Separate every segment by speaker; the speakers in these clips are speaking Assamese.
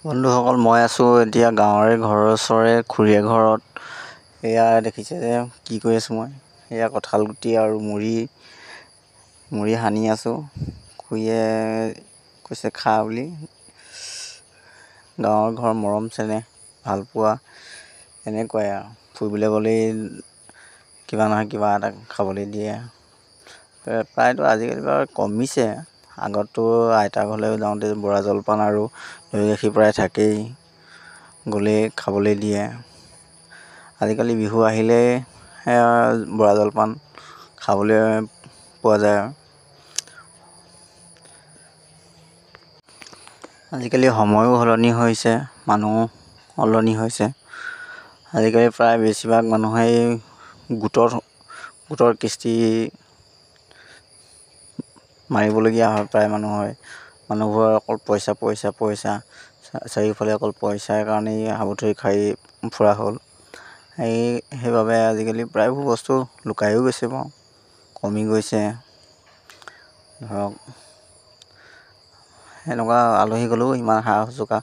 Speaker 1: বন্ধুসকল, মই আছোঁ এতিয়া গাঁৱৰে ঘৰৰ ওচৰৰে খুৰীয়ে ঘৰত। এয়া দেখিছে যে কি কৰি আছোঁ মই। এয়া কঁঠাল গুটি আৰু মুড়ি সানি আছোঁ। খুৰীয়ে কৈছে খা বুলি। গাঁৱৰ ঘৰ মৰম চেনেহ ভাল পোৱা এনেকুৱাই আৰু। ফুৰিবলৈ গ'লেই কিবা নহয় কিবা এটা খাবলৈ দিয়ে। প্ৰায়তো আজিকালি বাৰু কমিছে। আগততো আইতা ঘৰলৈ যাওঁতে বৰা জলপান আৰু দৈ গাখীৰ প্ৰায় থাকেই, গ'লেই খাবলৈ দিয়ে। আজিকালি বিহু আহিলেই বৰা জলপান খাবলৈ পোৱা যায়। আজিকালি সময়ো সলনি হৈছে, মানুহো সলনি হৈছে। আজিকালি প্ৰায় বেছিভাগ মানুহেই গোটৰ কিস্তি মাৰিবলগীয়া হয়। প্ৰায় মানুহবোৰৰ অকল পইচা চাৰিওফালে অকল পইচাৰ কাৰণেই হাবুথৰি খাই ফুৰা হ'ল। সেইবাবে আজিকালি প্ৰায়বোৰ বস্তু লুকায়ো গৈছে বাৰু, কমি গৈছে। ধৰক এনেকুৱা আলহী গ'লেও ইমান সা শুশ্ৰূষা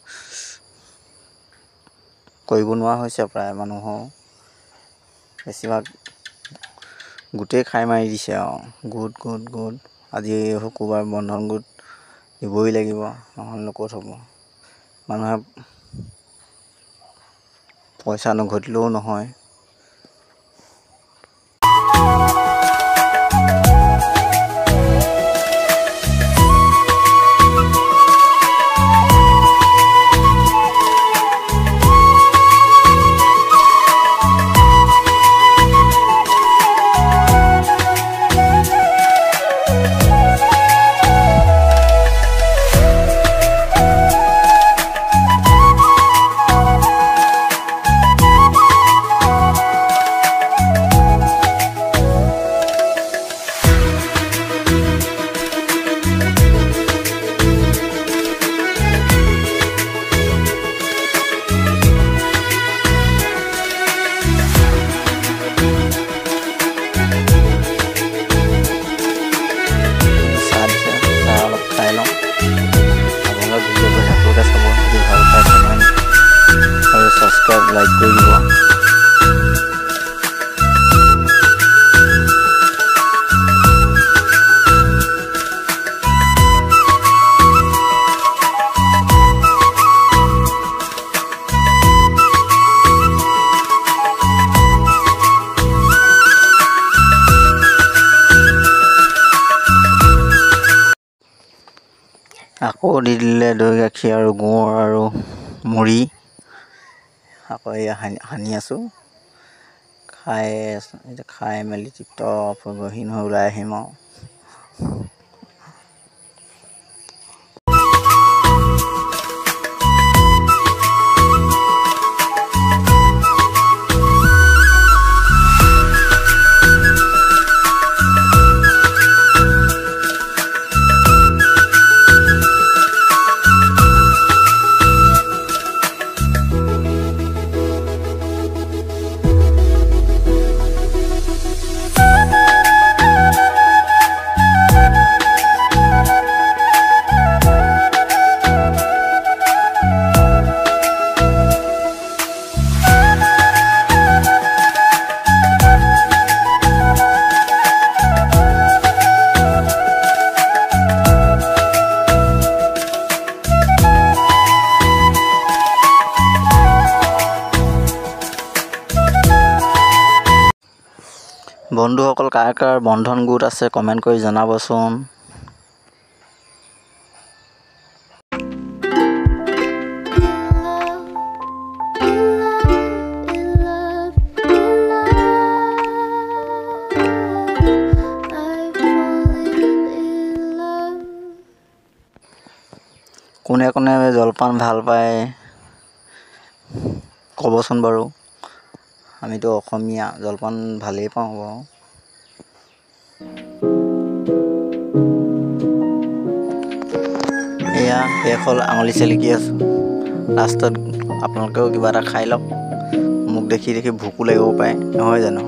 Speaker 1: কৰিব নোৱাৰা হৈছে। প্ৰায় মানুহৰ বেছিভাগ গোটেই খাই মাৰি দিছে আৰু গোট আজি শুকুৰবাৰ বন্ধন গোট দিবই লাগিব, নহ'লে ক'ত হ'ব। মানুহে পইচা নঘটিলেও নহয়। সাবস্ক্রাইব লাইক কৰি দিব। আকৌ দি দিলে দৈ গাখীৰ আৰু গুড় আৰু মুড়ি। আকৌ এয়া সানি আছোঁ। খাই মেলি তৃপ্ত গহীন হৈ ওলাই আহিম আৰু। বন্ধুসকল, কাৰ কাৰ বন্ধন গোট আছে কমেণ্ট কৰি জনাবচোন। কোনে কোনে জলপান ভাল পায় ক'বচোন বাৰু। আমিতো অসমীয়া, জলপান ভালেই পাওঁ বাৰু। এয়া শেষ হ'ল, আঙুলি চেলেকি আছোঁ। লাষ্টত আপোনালোকেও কিবা এটা খাই লওক। মোক দেখি ভোকো লাগিব পাৰে, নহয় জানো।